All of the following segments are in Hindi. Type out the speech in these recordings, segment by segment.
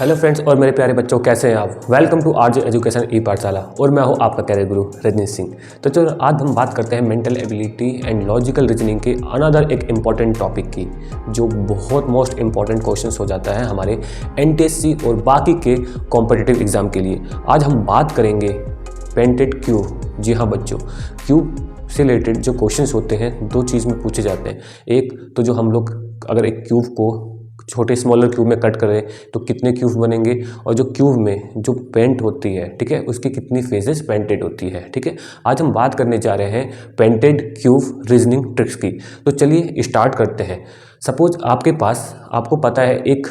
हेलो फ्रेंड्स और मेरे प्यारे बच्चों, कैसे हैं आप। वेलकम टू आरजे एजुकेशन ई पाठशाला और मैं हूं आपका कैरियर गुरु रजनीश सिंह। तो चलो आज हम बात करते हैं mental ability and logical reasoning के अनदर एक इम्पॉर्टेंट टॉपिक की, जो बहुत मोस्ट इम्पॉर्टेंट क्वेश्चंस हो जाता है हमारे एनटीएससी और बाकी के कॉम्पिटिटिव एग्जाम के लिए। आज हम बात करेंगे पेंटेड क्यूब। जी हाँ बच्चों, क्यूब से रिलेटेड जो क्वेश्चंस होते हैं दो चीज़ में पूछे जाते हैं। एक तो जो हम लोग अगर एक क्यूब को छोटे स्मॉलर क्यूब में कट करें तो कितने क्यूब बनेंगे, और जो क्यूब में जो पेंट होती है, ठीक है, उसकी कितनी फेजेस पेंटेड होती है। ठीक है, आज हम बात करने जा रहे हैं पेंटेड क्यूब रीजनिंग ट्रिक्स की। तो चलिए स्टार्ट करते हैं। सपोज आपके पास, आपको पता है, एक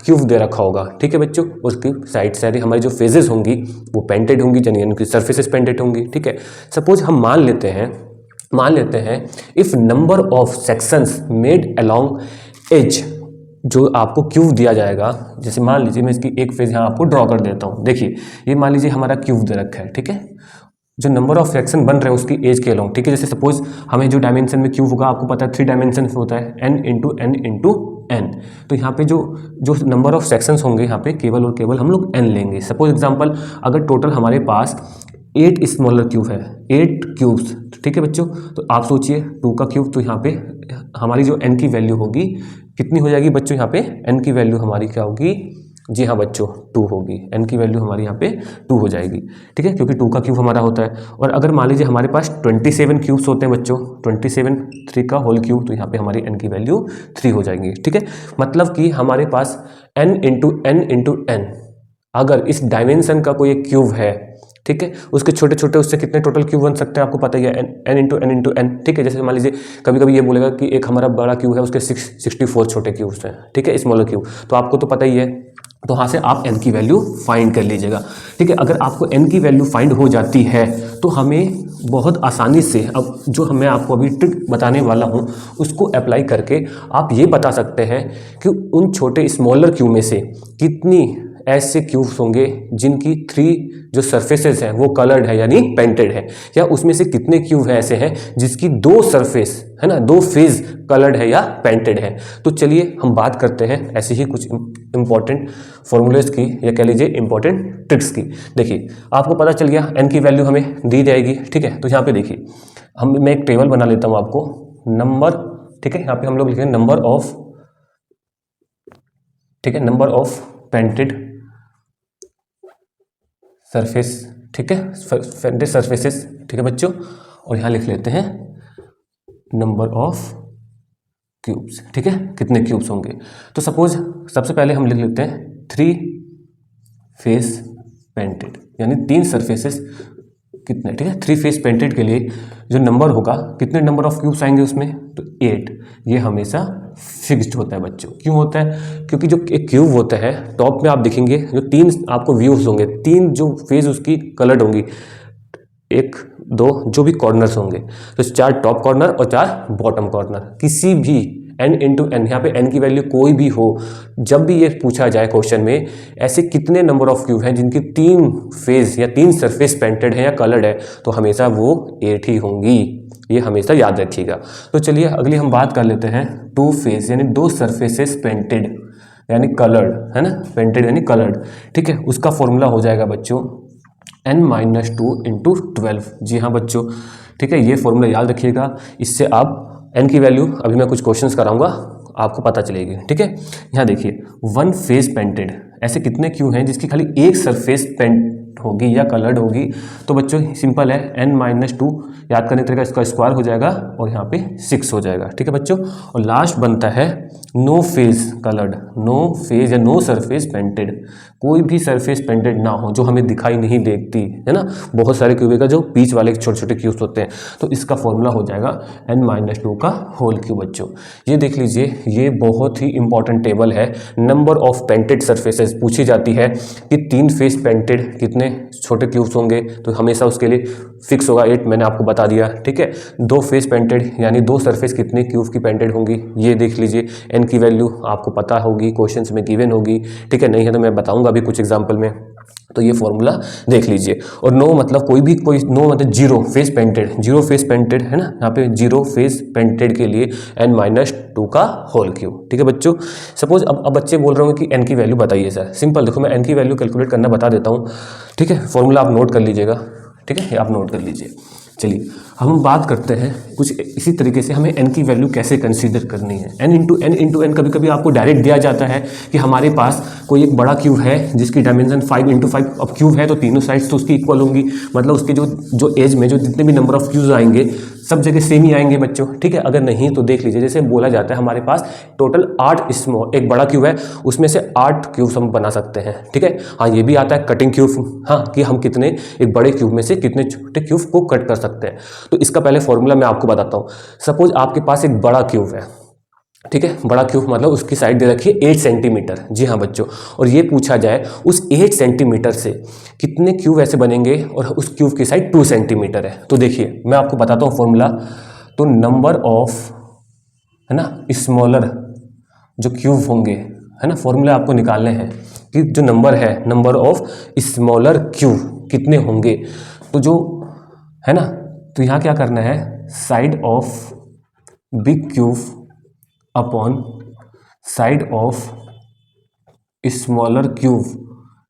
क्यूब दे रखा होगा, ठीक है बच्चों, उसकी साइड साइड हमारी जो फेजेस होंगी वो पेंटेड होंगी, यानी उनकी सर्फेसेस पेंटेड होंगी। ठीक है, सपोज हम मान लेते हैं if number of sections made along edge, जो आपको क्यूब दिया जाएगा, जैसे मान लीजिए मैं इसकी एक फेज यहाँ आपको ड्रॉ कर देता हूँ। देखिए ये मान लीजिए हमारा क्यूब दे रखा है, ठीक है, जो नंबर ऑफ सेक्शन बन रहे हैं उसकी एज के अलोंग। ठीक है, जैसे सपोज हमें जो डायमेंशन में क्यूब होगा, आपको पता है 3 डायमेंशन होता है, n into N into N. तो यहाँ पे जो नंबर ऑफ सेक्शंस होंगे, यहाँ पे केवल और केवल हम लोग n लेंगे। सपोज एग्जाम्पल, अगर टोटल हमारे पास 8 स्मॉलर क्यूब है, 8 क्यूब्स, ठीक है बच्चों, तो आप सोचिए 2 का क्यूब, तो यहाँ पे हमारी जो n की वैल्यू होगी कितनी हो जाएगी बच्चों। यहाँ पे n की वैल्यू हमारी क्या होगी, जी हाँ बच्चों 2 होगी। n की वैल्यू हमारी यहाँ पे 2 हो जाएगी, ठीक है, क्योंकि 2 का क्यूब हमारा होता है। और अगर मान लीजिए हमारे पास 27 क्यूब्स होते हैं बच्चों, 27 3 का होल क्यूब, तो यहाँ पे हमारी n की वैल्यू 3 हो जाएगी। ठीक है, मतलब कि हमारे पास n इंटू एन, अगर इस डायमेंशन का कोई एक क्यूब है, ठीक है, उसके छोटे छोटे उससे कितने टोटल क्यूब बन सकते हैं आपको पता ही है, n इंटू एन। ठीक है, जैसे मान लीजिए कभी कभी ये बोलेगा कि एक हमारा बड़ा क्यूब है, उसके 64 छोटे क्यूब्स हैं, ठीक है, स्मॉलर क्यूब, तो आपको तो पता ही है। तो वहाँ से आप n की वैल्यू फाइंड कर लीजिएगा। ठीक है, अगर आपको n की वैल्यू फाइंड हो जाती है तो हमें बहुत आसानी से, अब जो मैं आपको अभी ट्रिक बताने वाला हूँ उसको अप्लाई करके आप ये बता सकते हैं कि उन छोटे स्मॉलर क्यूब में से कितनी ऐसे क्यूब्स होंगे जिनकी 3 जो सरफेसेस हैं वो कलर्ड है यानी पेंटेड है, या उसमें से कितने क्यूब है ऐसे हैं जिसकी 2 सरफेस है ना, 2 फेज कलर्ड है या पेंटेड है। तो चलिए हम बात करते हैं ऐसे ही कुछ इंपॉर्टेंट फॉर्मूलेज की, या कह लीजिए इंपॉर्टेंट ट्रिक्स की। देखिए आपको पता चल गया n की वैल्यू हमें दी जाएगी, ठीक है। तो यहाँ पे देखिए मैं एक टेबल बना लेता हूँ आपको, नंबर, ठीक है, यहाँ पे हम लोग लिखेंगे नंबर ऑफ, ठीक है, नंबर ऑफ पेंटेड सरफेस, ठीक है, पेंटेड सरफेसेस, ठीक है बच्चों, और यहाँ लिख लेते हैं नंबर ऑफ क्यूब्स, ठीक है, कितने क्यूब्स होंगे। तो सपोज सबसे पहले हम लिख लेते हैं 3 फेस पेंटेड, यानी 3 सरफेसेस कितने, ठीक है, 3 फेस पेंटेड के लिए जो नंबर होगा, कितने नंबर ऑफ क्यूब्स आएंगे उसमें, तो 8। ये हमेशा फिक्स्ड होता है बच्चों। क्यों होता है, क्योंकि जो एक क्यूब होता है टॉप में आप देखेंगे जो 3 आपको व्यूज होंगे, 3 जो फेज उसकी कलर्ड होंगी, 1 2 जो भी कॉर्नर्स होंगे, तो 4 टॉप कॉर्नर और 4 बॉटम कॉर्नर। किसी भी n इंटू एन, यहाँ पे n की वैल्यू कोई भी हो, जब भी ये पूछा जाए क्वेश्चन में ऐसे कितने नंबर ऑफ क्यूब हैं जिनकी 3 फेज या 3 सरफेस पेंटेड है या कलर्ड है, तो हमेशा वो 8 ही होंगी, ये हमेशा याद रखिएगा। तो चलिए अगली हम बात कर लेते हैं 2 फेज, यानी 2 सरफेसेस पेंटेड यानी कलर्ड, है ना, पेंटेड यानी कलर्ड, ठीक है। उसका फॉर्मूला हो जाएगा बच्चों n-2 इंटू 12। जी हाँ बच्चों, ठीक है, ये फॉर्मूला याद रखिएगा, इससे आप n की वैल्यू, अभी मैं कुछ क्वेश्चंस कराऊंगा आपको पता चलेगी, ठीक है। यहाँ देखिए 1 फेज पेंटेड, ऐसे कितने क्यूब हैं जिसकी खाली एक सरफेस पेंट होगी या कलर्ड होगी, तो बच्चों सिंपल है, n-2 याद करने तरीका, इसका स्क्वायर हो जाएगा और यहाँ पे 6 हो जाएगा, ठीक है बच्चों। और लास्ट बनता है no face coloured, no face या नो सरफेस पेंटेड, कोई भी सरफेस पेंटेड ना हो जो हमें दिखाई नहीं देती, है ना, बहुत सारे क्यूब का जो बीच वाले छोटे छोटे क्यूब्स होते हैं, तो इसका फॉर्मूला हो जाएगा n-2 का होल क्यूब बच्चों। ये देख लीजिए, ये बहुत ही इंपॉर्टेंट टेबल है, नंबर ऑफ पेंटेड सरफेसेस पूछी जाती है कि 3 फेस पेंटेड कितने छोटे क्यूब्स होंगे, तो हमेशा उसके लिए फिक्स होगा 8, मैंने आपको बता दिया, ठीक है। 2 फेस पेंटेड यानी 2 सरफेस कितने क्यूब की पेंटेड होंगी, ये देख लीजिए, n की वैल्यू आपको पता होगी, क्वेश्चंस में गिवन होगी, ठीक है, नहीं है तो मैं बताऊंगा अभी कुछ एग्जांपल में। तो ये फॉर्मूला देख लीजिए। और नो मतलब कोई नो मतलब जीरो फेस पेंटेड है ना, यहाँ पे जीरो फेस पेंटेड के लिए n-2 का होल क्यूब। ठीक है बच्चों, सपोज अब बच्चे बोल रहे होंगे कि n की वैल्यू बताइए सर। सिंपल, देखो मैं n की वैल्यू कैलकुलेट करना बता देता हूँ। ठीक है, फॉर्मूला आप नोट कर लीजिएगा। ठीक है, आप नोट कर लीजिए। चलिए हम बात करते हैं कुछ इसी तरीके से हमें n की वैल्यू कैसे कंसीडर करनी है। n इंटू n कभी कभी आपको डायरेक्ट दिया जाता है कि हमारे पास कोई एक बड़ा क्यूब है जिसकी डायमेंशन 5 इंटू 5। अब क्यूब है तो तीनों साइड्स तो उसकी इक्वल होंगी, मतलब उसके जो एज में जो जितने भी नंबर ऑफ क्यूब्स आएंगे सब जगह सेम ही आएंगे बच्चों। ठीक है, अगर नहीं तो देख लीजिए, जैसे बोला जाता है हमारे पास टोटल 8 स्मॉल, एक बड़ा क्यूब है उसमें से 8 क्यूब्स हम बना सकते हैं। ठीक है, हाँ ये भी आता है कटिंग क्यूब, हाँ कि हम कितने एक बड़े क्यूब में से कितने छोटे क्यूब को कट कर सकते हैं। तो इसका पहले फॉर्मूला मैं आपको बताता हूँ। सपोज आपके पास एक बड़ा क्यूब है, ठीक है, बड़ा क्यूब मतलब उसकी साइड दे रखी है 8 सेंटीमीटर। जी हाँ बच्चों, और ये पूछा जाए उस 8 सेंटीमीटर से कितने क्यूब ऐसे बनेंगे और उस क्यूब की साइड 2 सेंटीमीटर है। तो देखिए मैं आपको बताता हूँ फॉर्मूला। तो नंबर ऑफ है ना स्मॉलर जो क्यूब होंगे, है ना, फॉर्मूला आपको निकालने हैं कि जो नंबर है नंबर ऑफ स्मॉलर क्यूब कितने होंगे। तो जो है ना, तो यहाँ क्या करना है, side of big cube upon side of smaller cube.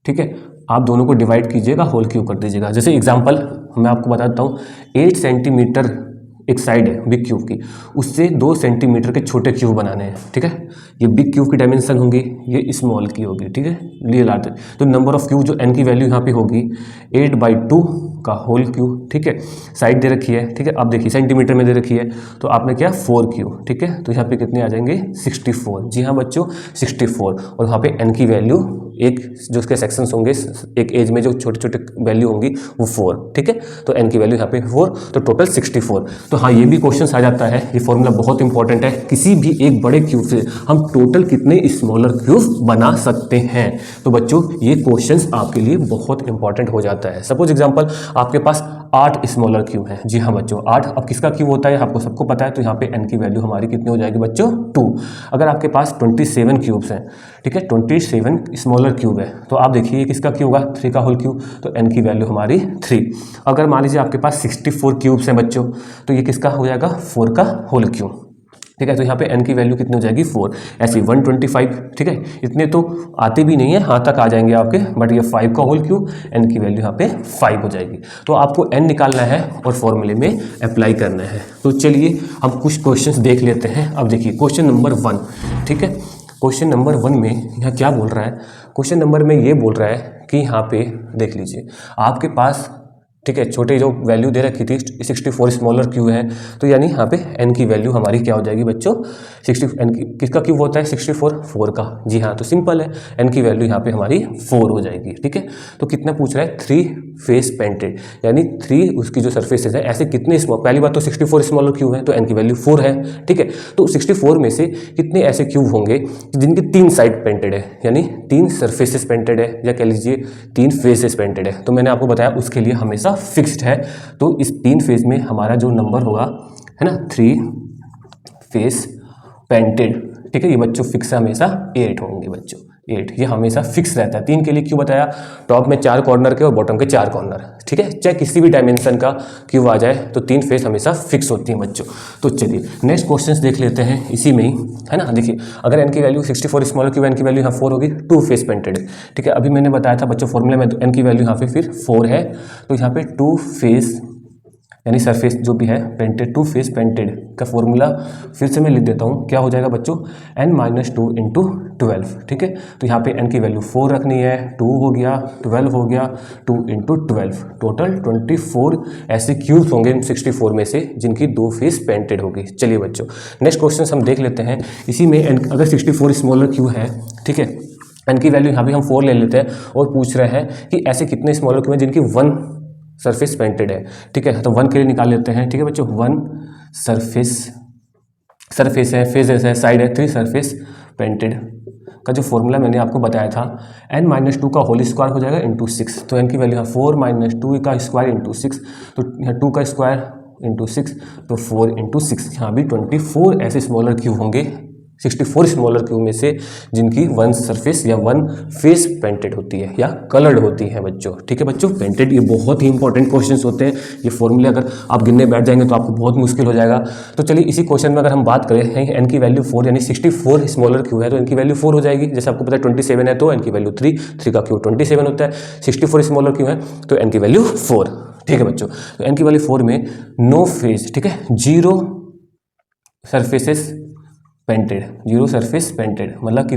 ठीक है, आप दोनों को डिवाइड कीजिएगा, होल क्यूब कर दीजिएगा। जैसे एग्जांपल मैं आपको बताता हूँ, 8 सेंटीमीटर एक साइड है बिग क्यूब की, उससे 2 सेंटीमीटर के छोटे क्यूब बनाने हैं। ठीक है, ये बिग क्यूब की डायमेंशन होंगी, ये स्मॉल की होगी। ठीक है, ये लार्ज। तो नंबर ऑफ क्यूब जो n की वैल्यू यहाँ पे होगी 8/2 का होल क्यूब। ठीक है, साइड दे रखी है। ठीक है, अब देखिए सेंटीमीटर में दे रखी है तो आपने क्या 4 क्यूब। ठीक है, तो यहाँ पे कितने आ जाएंगे 64। जी हाँ बच्चों 64। और वहाँ पे n की वैल्यू एक जो उसके सेक्शंस होंगे एक एज में जो छोटे छोटे वैल्यू होंगी वो 4। ठीक है, तो n की वैल्यू यहाँ पे 4, तो टोटल 64। तो हाँ ये भी क्वेश्चन आ जाता है, ये फॉर्मूला बहुत इंपॉर्टेंट है। किसी भी एक बड़े क्यूब से हम टोटल कितने स्मॉलर क्यूब बना सकते हैं। तो बच्चों ये क्वेश्चन आपके लिए बहुत इंपॉर्टेंट हो जाता है। सपोज एग्जाम्पल आपके पास 8 स्मॉलर क्यूब है। जी हाँ बच्चों 8। अब किसका क्यूब होता है आपको सबको पता है, तो यहाँ पे n की वैल्यू हमारी कितनी हो जाएगी बच्चों 2। अगर आपके पास 27 क्यूब्स हैं, ठीक है 27 स्मॉलर क्यूब है, तो आप देखिए किसका क्यूब होगा 3 का होल क्यूब, तो n की वैल्यू हमारी 3। अगर मान लीजिए आपके पास 64 क्यूब्स हैं बच्चों, तो ये किसका हो जाएगा 4 का होल क्यूब। ठीक है, तो यहाँ पे n की वैल्यू कितनी हो जाएगी 4, ऐसे 125। ठीक है, इतने तो आते भी नहीं है, हाँ तक आ जाएंगे आपके, बट ये 5 का होल क्यूब, n की वैल्यू यहाँ पे 5 हो जाएगी। तो आपको n निकालना है और फॉर्मूले में अप्लाई करना है। तो चलिए हम कुछ क्वेश्चंस देख लेते हैं। अब देखिए क्वेश्चन नंबर 1। ठीक है, क्वेश्चन नंबर 1 में यहाँ क्या बोल रहा है, क्वेश्चन नंबर में ये बोल रहा है कि यहाँ पे देख लीजिए आपके पास, ठीक है, छोटे जो वैल्यू दे रखी थी 64 स्मॉलर क्यूब है, तो यानी यहाँ पे n की वैल्यू हमारी क्या हो जाएगी बच्चों 60। n की किसका क्यूब होता है 64, 4 का। जी हाँ, तो सिंपल है, n की वैल्यू यहाँ पे हमारी 4 हो जाएगी। ठीक है, तो कितना पूछ रहा है 3 फेस पेंटेड, यानी 3 उसकी जो सर्फेसेज है ऐसे कितने स्मॉल, पहली बात तो 64 स्मॉलर क्यूब है तो n की वैल्यू 4 है। ठीक है, तो 64 में से कितने ऐसे क्यूब होंगे जिनकी 3 साइड पेंटेड है, यानी 3 सर्फेसेस पेंटेड है, या कह लीजिए 3 फेसेस पेंटेड है। तो मैंने आपको बताया उसके लिए हमेशा फिक्स्ड है, तो इस 3 फेज में हमारा जो नंबर होगा है ना 3 फेस पेंटेड। ठीक है, ये बच्चों फिक्स है, हमेशा 8 होंगे बच्चों, 8 ये हमेशा फिक्स रहता है। 3 के लिए क्यों बताया, टॉप में 4 कॉर्नर के और बॉटम के 4 कॉर्नर। ठीक है, चाहे किसी भी डायमेंशन का क्यूब आ जाए तो 3 फेस हमेशा फिक्स होती हैं बच्चों। तो चलिए नेक्स्ट क्वेश्चन देख लेते हैं इसी में ही, है ना। देखिए अगर n की वैल्यू 64 स्मॉलर क्यूब, n की वैल्यू यहाँ 4 होगी, 2 फेस पेंटेड है। ठीक है, अभी मैंने बताया था बच्चों फॉर्मूले में n की वैल्यू यहाँ पे फिर 4 है, तो यहाँ पे 2 फेस यानी सरफेस जो भी है पेंटेड, 2 फेस पेंटेड का फॉर्मूला फिर से मैं लिख देता हूँ, क्या हो जाएगा बच्चों n-2 इंटू 12। ठीक है, तो यहाँ पे n की वैल्यू 4 रखनी है, 2 हो गया, 12 हो गया, 2 इंटू 12, टोटल 24 ऐसे क्यूब्स होंगे 64 में से जिनकी 2 फेस पेंटेड होगी। चलिए बच्चों नेक्स्ट क्वेश्चन हम देख लेते हैं। इसी में अगर 64 स्मॉलर क्यूब है, ठीक है, n की वैल्यू यहाँ पे हम 4 ले लेते हैं और पूछ रहे हैं कि ऐसे कितने स्मॉलर क्यूब हैं जिनकी 1 सरफेस पेंटेड है। ठीक है, तो 1 के लिए निकाल लेते हैं। ठीक है बच्चों, 1 सरफेस है, फेजेस है, साइड है, 3 सरफेस पेंटेड का जो फॉर्मूला मैंने आपको बताया था n-2 का होल स्क्वायर हो जाएगा इंटू 6। तो n की वैल्यू है 4 - 2 का स्क्वायर इंटू 6, तो यहाँ 2 का स्क्वायर इंटू 6, तो 4 इंटू 6, यहाँ भी 24 ऐसे स्मॉलर क्यूब होंगे 64 स्मॉलर क्यूब में से जिनकी वन सरफेस या वन फेस पेंटेड होती है या कलर्ड होती है बच्चों। ठीक है बच्चों, पेंटेड ये बहुत ही इंपॉर्टेंट क्वेश्चंस होते हैं। ये फॉर्मूले अगर आप गिनने बैठ जाएंगे तो आपको बहुत मुश्किल हो जाएगा। तो चलिए इसी क्वेश्चन में अगर हम बात करें एन की वैल्यू 4 यानी 64 स्मॉलर क्यूब है तो एन की वैल्यू 4 हो जाएगी। जैसे आपको पता है 27 है तो एन की वैल्यू 3 का क्यूब 27 होता है। 64 स्मॉलर क्यूब है तो एन की वैल्यू 4। ठीक है बच्चों, तो एन की वैल्यू 4 में नो फेस, ठीक है, 0 सरफेसेस पेंटेड, 0 सरफेस पेंटेड मतलब कि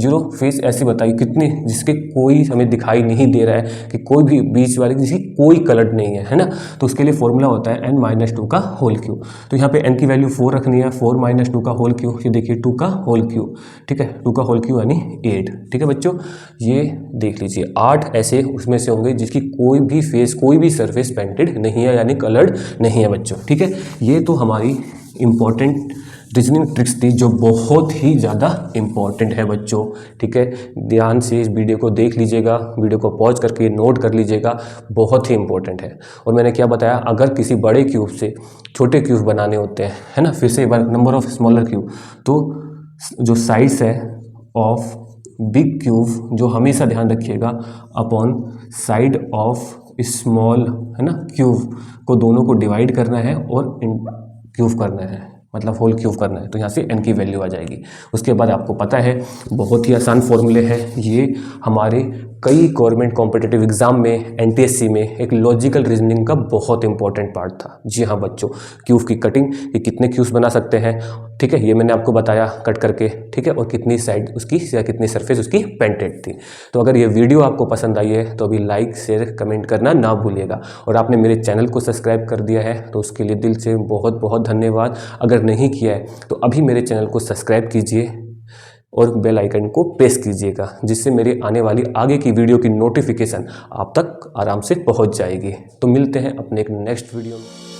0 फेस ऐसी बताइए कितनी जिसके कोई हमें दिखाई नहीं दे रहा है कि कोई भी बीच वाली जिसकी कोई कलर नहीं है ना। तो उसके लिए फॉर्मूला होता है n-2 का होल क्यूब। तो यहाँ पे n की वैल्यू 4 रखनी है, 4 - 2 का होल क्यूब, ये देखिए 2 का होल क्यूब। ठीक है, 2 का होल क्यूब यानी 8। ठीक है बच्चों, ये देख लीजिए 8 ऐसे उसमें से होंगे जिसकी कोई भी फेस कोई भी सरफेस पेंटेड नहीं है यानी कलर्ड नहीं है बच्चों। ठीक है, ये तो हमारी इंपॉर्टेंट रीजनिंग ट्रिक्स थी जो बहुत ही ज़्यादा इम्पॉर्टेंट है बच्चों। ठीक है, ध्यान से इस वीडियो को देख लीजिएगा, वीडियो को पॉज करके नोट कर लीजिएगा, बहुत ही इंपॉर्टेंट है। और मैंने क्या बताया, अगर किसी बड़े क्यूब से छोटे क्यूब बनाने होते हैं है ना, फिर से नंबर ऑफ स्मॉलर क्यूब, तो जो साइज है ऑफ बिग क्यूब जो हमेशा ध्यान रखिएगा अपॉन साइड ऑफ स्मॉल है ना क्यूब को दोनों को डिवाइड करना है और क्यूब करना है, मतलब होल क्यूब करना है। तो यहाँ से n की वैल्यू आ जाएगी। उसके बाद आपको पता है बहुत ही आसान फॉर्मूले हैं, ये हमारे कई गवर्नमेंट कॉम्पिटिटिव एग्जाम में NTSC में एक लॉजिकल रीजनिंग का बहुत इंपॉर्टेंट पार्ट था। जी हाँ बच्चों, क्यूब की कटिंग, ये कितने क्यूब्स बना सकते हैं, ठीक है, ये मैंने आपको बताया कट करके। ठीक है, और कितनी साइड उसकी या कितनी सरफेस उसकी पेंटेड थी। तो अगर ये वीडियो आपको पसंद आई है तो अभी लाइक शेयर कमेंट करना ना भूलिएगा। और आपने मेरे चैनल को सब्सक्राइब कर दिया है तो उसके लिए दिल से बहुत बहुत धन्यवाद। अगर नहीं किया है तो अभी मेरे चैनल को सब्सक्राइब कीजिए और बेल आइकन को प्रेस कीजिएगा, जिससे मेरी आने वाली आगे की वीडियो की नोटिफिकेशन आप तक आराम से पहुंच जाएगी। तो मिलते हैं अपने एक नेक्स्ट वीडियो में।